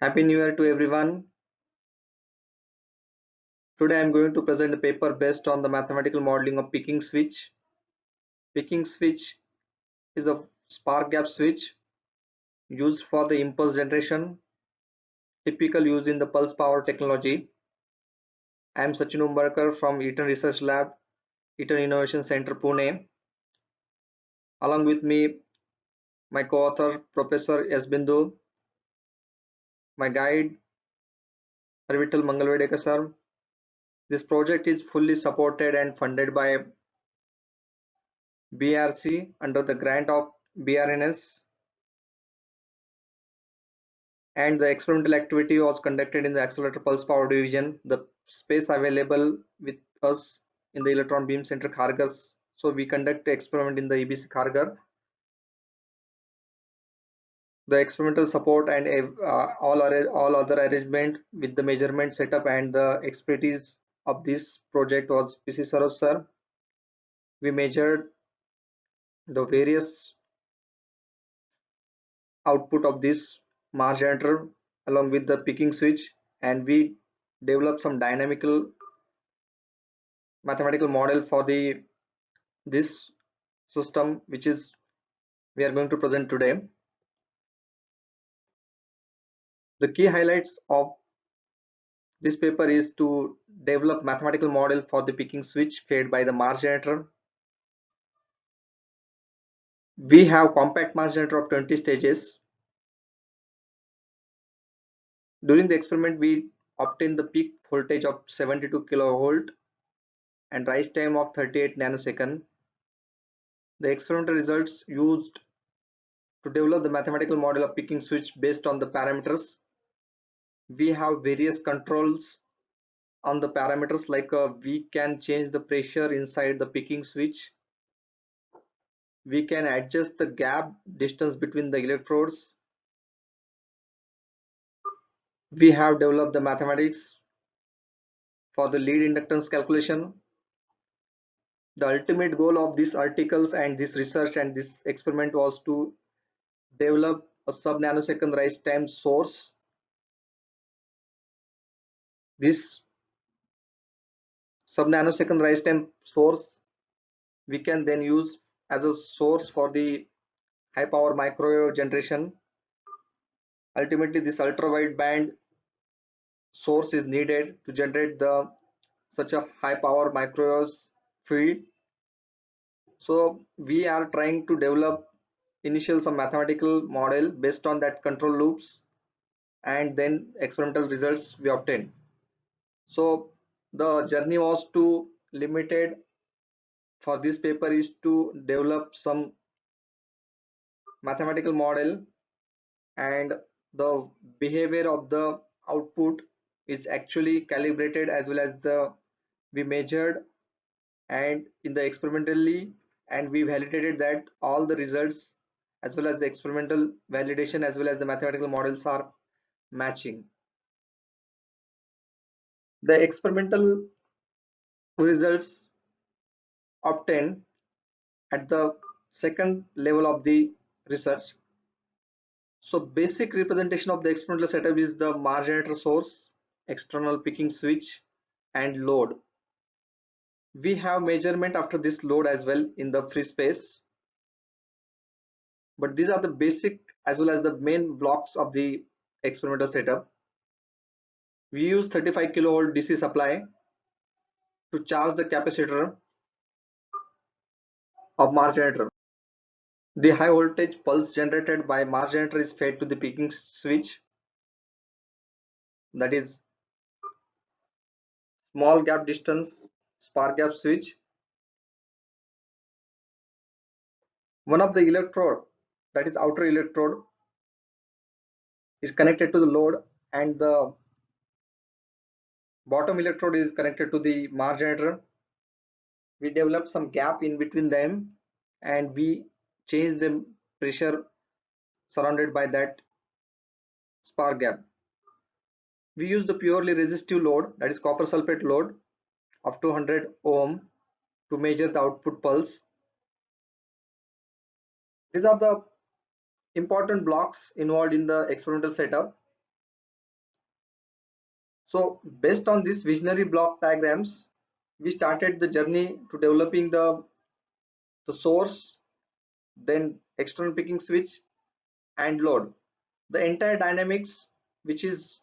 Happy New Year to everyone. Today I am going to present a paper based on the mathematical modeling of picking switch. Picking switch is a spark gap switch used for the impulse generation, typical use in the pulse power technology. I am Sachin Umbarkar from Eaton Research Lab, Eaton Innovation Center, Pune. Along with me, my co-author Professor S. Bindu, my guide Harvital Mangalvedekar sir. This project is fully supported and funded by BRC under the grant of BRNS, and the experimental activity was conducted in the accelerator pulse power division. The space available with us in the electron beam center Kharghar, so we conduct the experiment in the EBC Kharghar. The experimental support and all other arrangement with the measurement setup and the expertise of this project was PC Saroj sir. We measured the various output of this Mars generator along with the picking switch, and we developed some dynamical mathematical model for the this system, which is we are going to present today. The key highlights of this paper is to develop mathematical model for the picking switch fed by the Mars generator. We have compact Mars generator of 20 stages. During the experiment, we obtained the peak voltage of 72 kilovolt and rise time of 38 nanosecond. The experimental results used to develop the mathematical model of picking switch based on the parameters. We have various controls on the parameters, like we can change the pressure inside the picking switch. We can adjust the gap distance between the electrodes. We have developed the mathematics for the lead inductance calculation. The ultimate goal of these articles and this research and this experiment was to develop a sub nanosecond rise time source. This sub nanosecond rise time source we can then use as a source for the high power microwave generation. Ultimately, this ultra wideband source is needed to generate the such a high power microwaves field. So we are trying to develop initial some mathematical model based on that control loops, and then experimental results we obtained. So the journey was to limited for this paper is to develop some mathematical model, and the behavior of the output is actually calibrated as well as the we measured and in the experimentally, and we validated that all the results as well as the experimental validation as well as the mathematical models are matching. The experimental results obtained at the second level of the research. So basic representation of the experimental setup is the Mars generator source, external picking switch, and load. We have measurement after this load as well in the free space, but these are the basic as well as the main blocks of the experimental setup. We use 35 kilovolt DC supply to charge the capacitor of Mars generator. The high voltage pulse generated by Mars generator is fed to the picking switch, that is small gap distance spark gap switch. One of the electrode, that is outer electrode, is connected to the load, and the bottom electrode is connected to the Mars generator. We develop some gap in between them, and we change the pressure surrounded by that spark gap. We use the purely resistive load, that is copper sulfate load of 200 ohm to measure the output pulse. These are the important blocks involved in the experimental setup. So based on this visionary block diagrams, we started the journey to developing the source, then external picking switch and load. The entire dynamics which is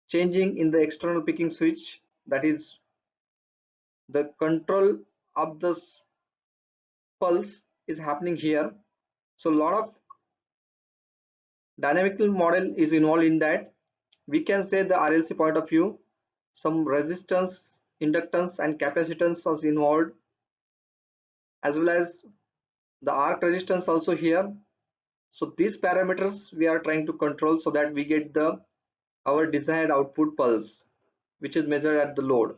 changing in the external picking switch, that is the control of the pulse is happening here. So a lot of dynamical model is involved in that. We can say the RLC point of view, some resistance, inductance and capacitance is involved, as well as the arc resistance also here. So these parameters we are trying to control so that we get the our desired output pulse, which is measured at the load.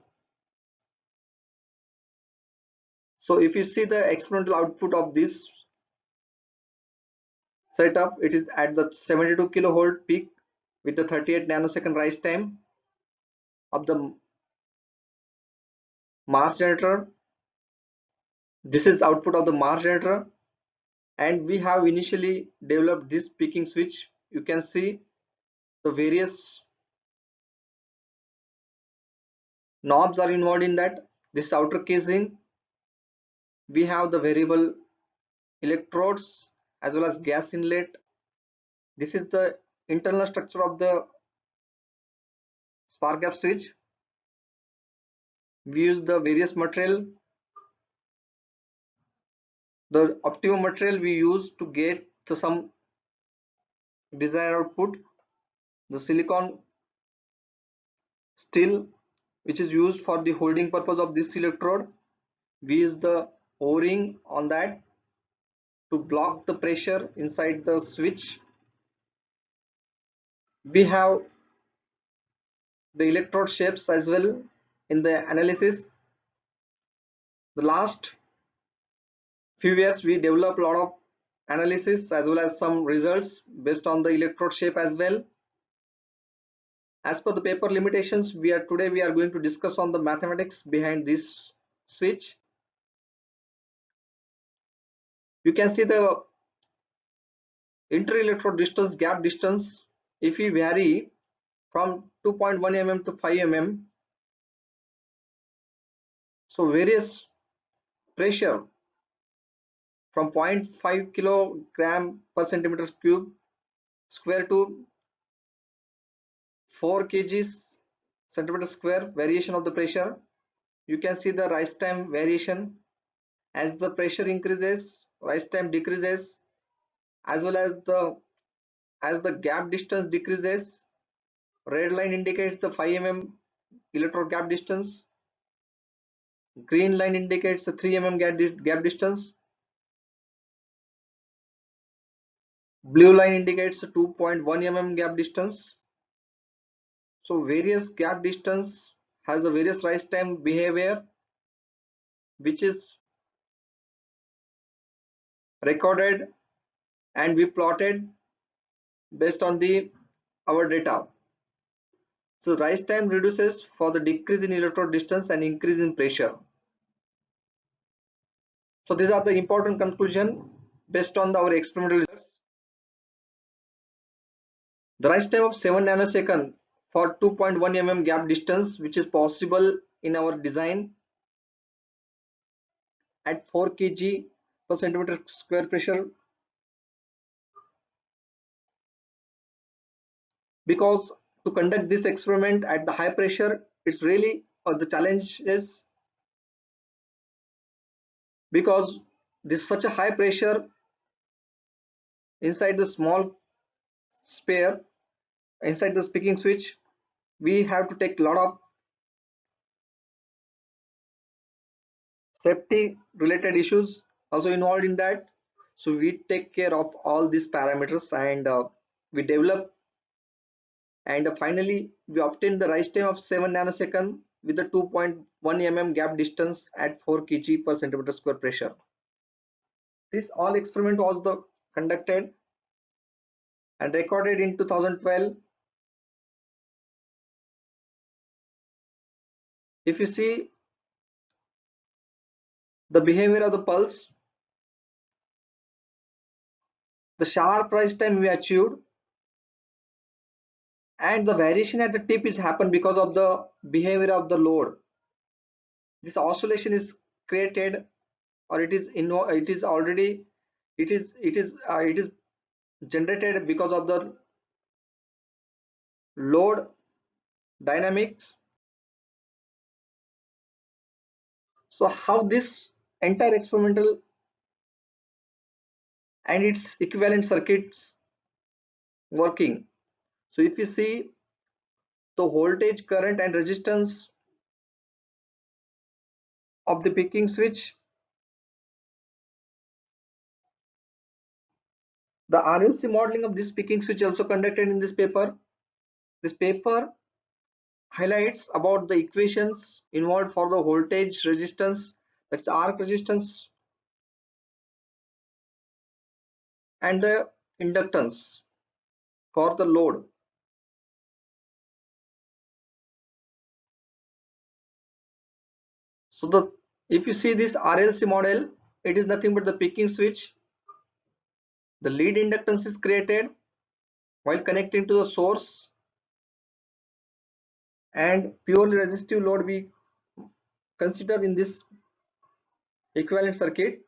So if you see the experimental output of this setup, it is at the 72 kilovolt peak with the 38 nanosecond rise time of the Mars generator. This is output of the Mars generator, and we have initially developed this picking switch. You can see the various knobs are involved in that. This outer casing, we have the variable electrodes as well as gas inlet. This is the internal structure of the spark gap switch. We use the various material. The optimum material we use to get to some desired output, the silicon steel, which is used for the holding purpose of this electrode. We use the o-ring on that to block the pressure inside the switch. We have the electrode shapes as well in the analysis. The last few years we developed a lot of analysis as well as some results based on the electrode shape as well. As per the paper limitations, today we are going to discuss on the mathematics behind this switch. You can see the inter-electrode distance, gap distance, if we vary from 2.1 mm to 5 mm, so various pressure from 0.5 kilogram per centimeter cube square to 4 kgs centimeter square variation of the pressure. You can see the rise time variation. As the pressure increases, rise time decreases, as well as the gap distance decreases. Red line indicates the 5 mm electrode gap distance. Green line indicates the 3 mm gap distance. Blue line indicates the 2.1 mm gap distance. So various gap distance has a various rise time behavior, which is recorded and we plotted based on the our data. So rise time reduces for the decrease in electrode distance and increase in pressure. So these are the important conclusion based on our experimental results. The rise time of 7 nanosecond for 2.1 mm gap distance, which is possible in our design at 4 kg per centimeter square pressure, because to conduct this experiment at the high pressure, it's really the challenge is because this such a high pressure inside the small sphere, inside the picking switch, we have to take a lot of safety related issues also involved in that. So we take care of all these parameters and we develop and finally we obtain the rise time of 7 nanosecond with the 2.1 mm gap distance at 4 kg per centimeter square pressure. This all experiment was conducted and recorded in 2012. If you see the behavior of the pulse, the sharp rise time we achieved and the variation at the tip is happen because of the behavior of the load. This oscillation is created, or it is already it is generated because of the load dynamics. So how this entire experimental and its equivalent circuits working? So if you see the voltage, current and resistance of the picking switch, the RLC modeling of this picking switch also conducted in this paper. This paper highlights about the equations involved for the voltage, resistance, that's arc resistance, and the inductance for the load. So the if you see this RLC model, it is nothing but the picking switch. The lead inductance is created while connecting to the source, and purely resistive load we consider in this equivalent circuit.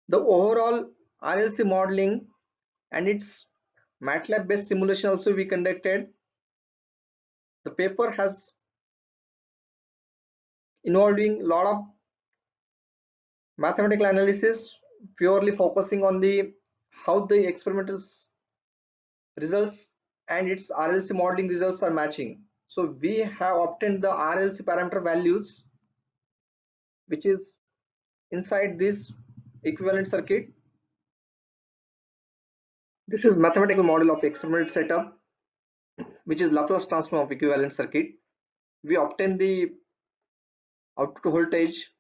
The overall RLC modeling and its MATLAB based simulation also we conducted. The paper has involving a lot of mathematical analysis, purely focusing on the how the experimental results and its RLC modeling results are matching. So we have obtained the RLC parameter values which is inside this equivalent circuit. This is mathematical model of experimental setup, which is Laplace transform of equivalent circuit. We obtain the output voltage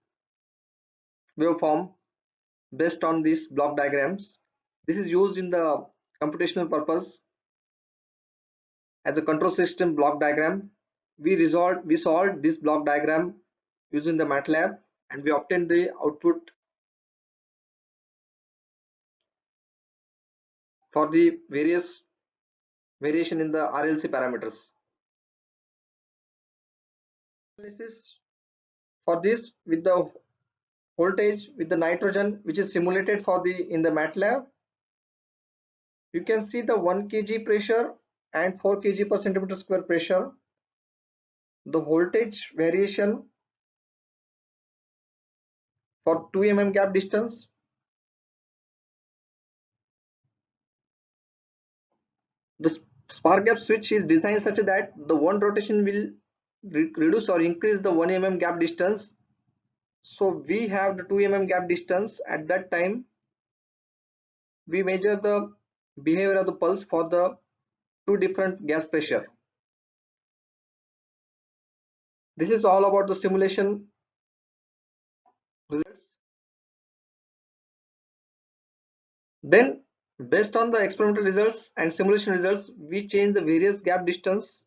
waveform based on these block diagrams. This is used in the computational purpose as a control system block diagram. We solved this block diagram using the MATLAB, and we obtained the output for the various variation in the RLC parameters. Analysis for this with the voltage with the nitrogen which is simulated for the in the MATLAB. You can see the 1 kg pressure and 4 kg per centimeter square pressure. The voltage variation for 2 mm gap distance. The spark gap switch is designed such that the one rotation will reduce or increase the 1 mm gap distance. So we have the 2 mm gap distance. At that time we measure the behavior of the pulse for the two different gas pressure. This is all about the simulation results. Then based on the experimental results and simulation results, we change the various gap distance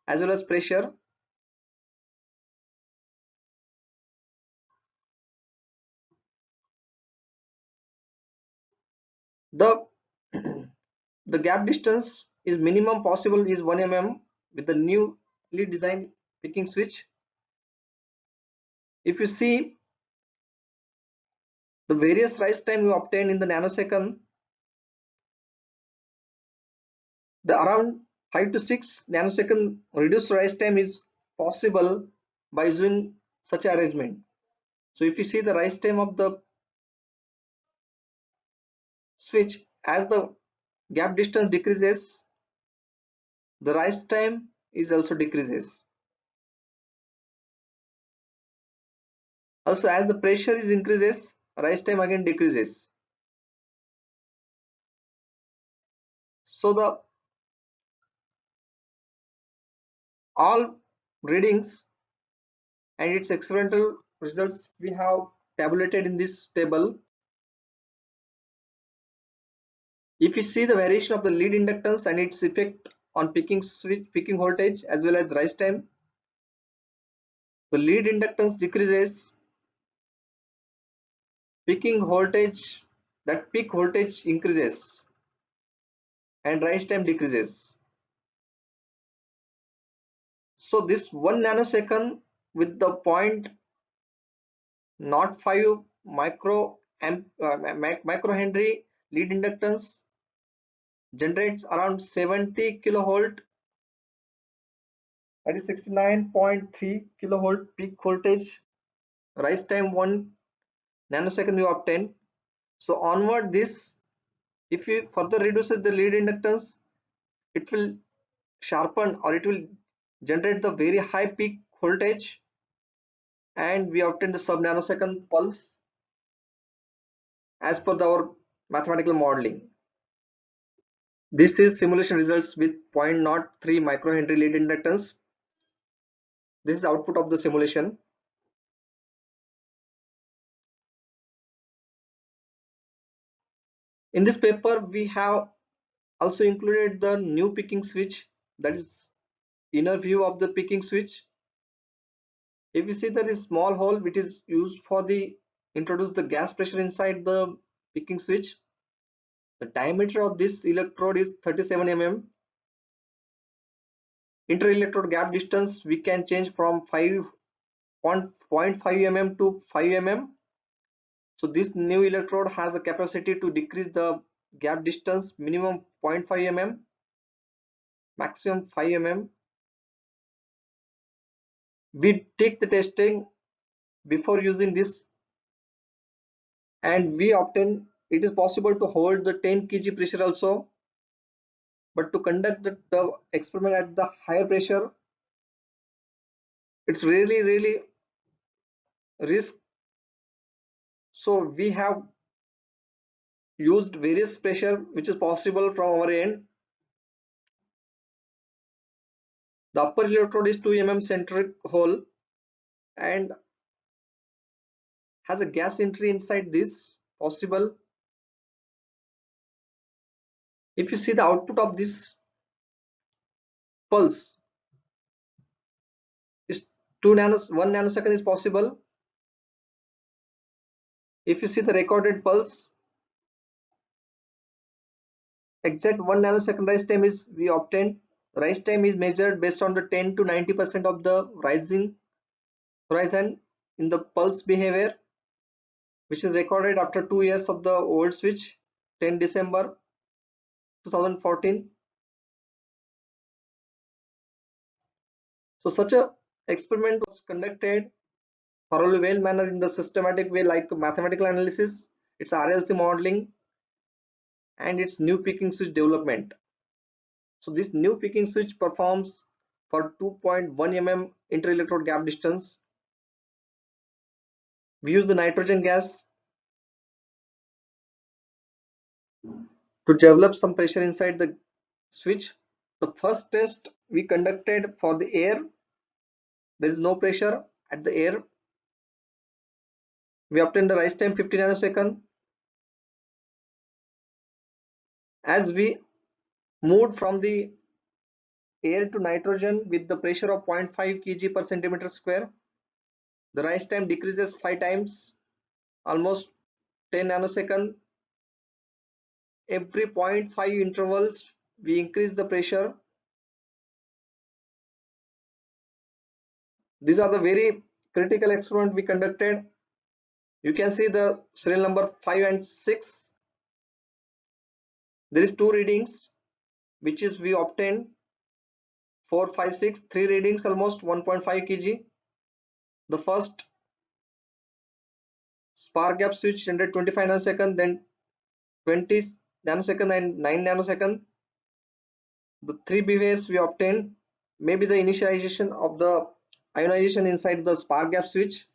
as well as pressure. The the gap distance is minimum possible is 1 mm with the newly designed picking switch. If you see the various rise time you obtain in the nanosecond, the around 5 to 6 nanosecond reduced rise time is possible by using such arrangement. So if you see the rise time of the switch, as the gap distance decreases, the rise time is also decreases. Also as the pressure is increases, rise time again decreases. So the all readings and its experimental results we have tabulated in this table. If you see the variation of the lead inductance and its effect on picking switch picking voltage as well as rise time, the lead inductance decreases, picking voltage, that peak voltage increases. and rise time decreases. So this 1 nanosecond with the point not 5 microhenry lead inductance generates around 70 kilovolt, that is 69.3 kilovolt peak voltage. Rise time 1 nanosecond you obtain. So onward this, if you further reduces the lead inductance, it will sharpen or it will generate the very high peak voltage, and we obtain the sub nanosecond pulse as per our mathematical modeling. This is simulation results with 0.03 microhenry lead inductance. This is output of the simulation. In this paper, we have also included the new picking switch, that is inner view of the picking switch. If you see, there is small hole which is used for the introduce the gas pressure inside the picking switch. The diameter of this electrode is 37 mm. Inter-electrode gap distance we can change from 0.5 mm to 5 mm. So this new electrode has a capacity to decrease the gap distance minimum 0.5 mm, maximum 5 mm. We take the testing before using this, and we obtain it is possible to hold the 10 kg pressure also, but to conduct the experiment at the higher pressure, it's really risk. So we have used various pressure which is possible from our end. The upper electrode is 2 mm centric hole and has a gas entry inside this possible. If you see the output of this pulse is 1 nanosecond is possible. If you see the recorded pulse, exact 1 nanosecond rise time is we obtained. Rise time is measured based on the 10 to 90% of the rising horizon in the pulse behavior, which is recorded after 2 years of the old switch, 10 December 2014. So such a experiment was conducted thoroughly well manner in the systematic way like mathematical analysis, its RLC modeling, and its new picking switch development. So this new picking switch performs for 2.1 mm inter-electrode gap distance. We use the nitrogen gas to develop some pressure inside the switch. The first test we conducted for the air, there is no pressure at the air. We obtained the rise time 50 nanosecond. As we moved from the air to nitrogen with the pressure of 0.5 kg per centimeter square, the rise time decreases 5 times, almost 10 nanosecond. Every 0.5 intervals we increase the pressure. These are the very critical experiment we conducted. You can see the serial number 5 and 6. There is 2 readings which is we obtained 4, 5, 6, 3 readings almost 1.5 kg. The first spark gap switch generated 25 nanosecond, then 20 nanosecond and 9 nanosecond. The 3 behaviors we obtained, maybe the initialization of the ionization inside the spark gap switch.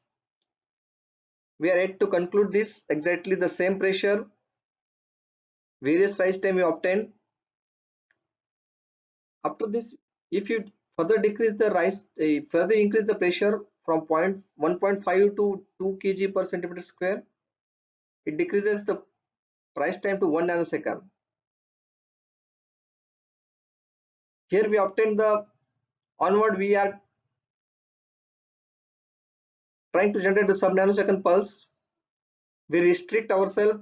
We are yet to conclude this exactly the same pressure, various rise time we obtained. After this, if you further decrease the further increase the pressure from 1.5 to 2 kg per centimeter square, it decreases the rise time to 1 nanosecond. Here we obtain the onward we are trying to generate the sub nanosecond pulse. We restrict ourselves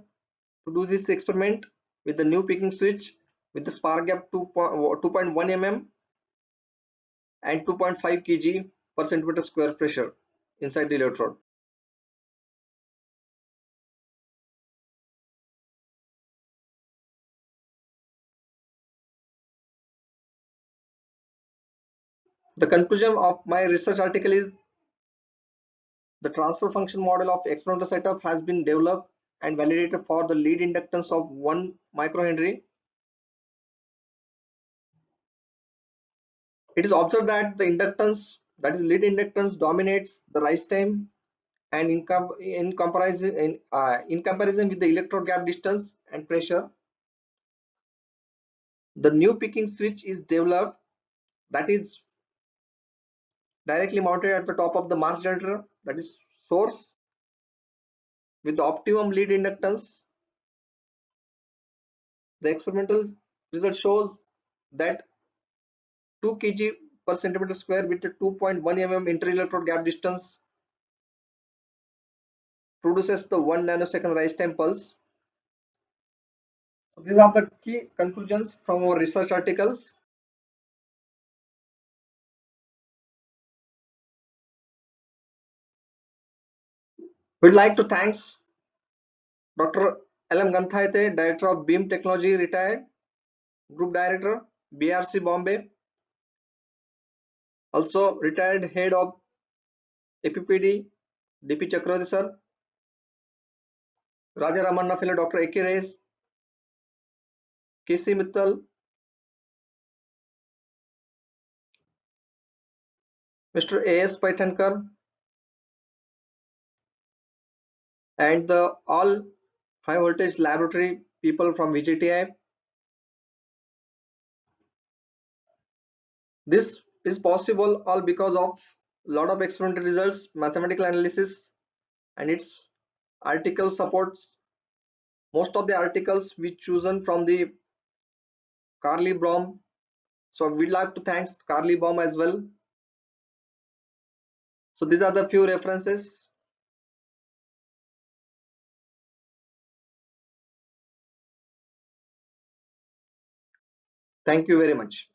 to do this experiment with the new picking switch with the spark gap 2.1 mm and 2.5 kg per centimeter square pressure inside the electrode. The conclusion of my research article is the transfer function model of experimental setup has been developed and validated for the lead inductance of 1 microhenry. It is observed that the inductance, that is lead inductance, dominates the rise time, and in comparison with the electrode gap distance and pressure, the new picking switch is developed that is directly mounted at the top of the mass generator, that is source, with the optimum lead inductance. The experimental result shows that 2 kg per centimeter square with a 2.1 mm inter-electrode gap distance produces the 1 nanosecond rise time pulse. So these are the key conclusions from our research articles. We'd like to thank Dr. L.M. Ganthaite, Director of Beam Technology, retired, Group Director, BRC Bombay, also retired Head of APPD, DP Chakravarti sir, Raja Ramanna Fellow, Dr. A.K. Reyes, K.C. Mittal, Mr. A.S. Paithankar, and the all high voltage laboratory people from VGTI. This is possible all because of lot of experimental results, mathematical analysis, and its article supports most of the articles we chosen from the Carly Baum. So we'd like to thank Carly Baum as well. So these are the few references. Thank you very much.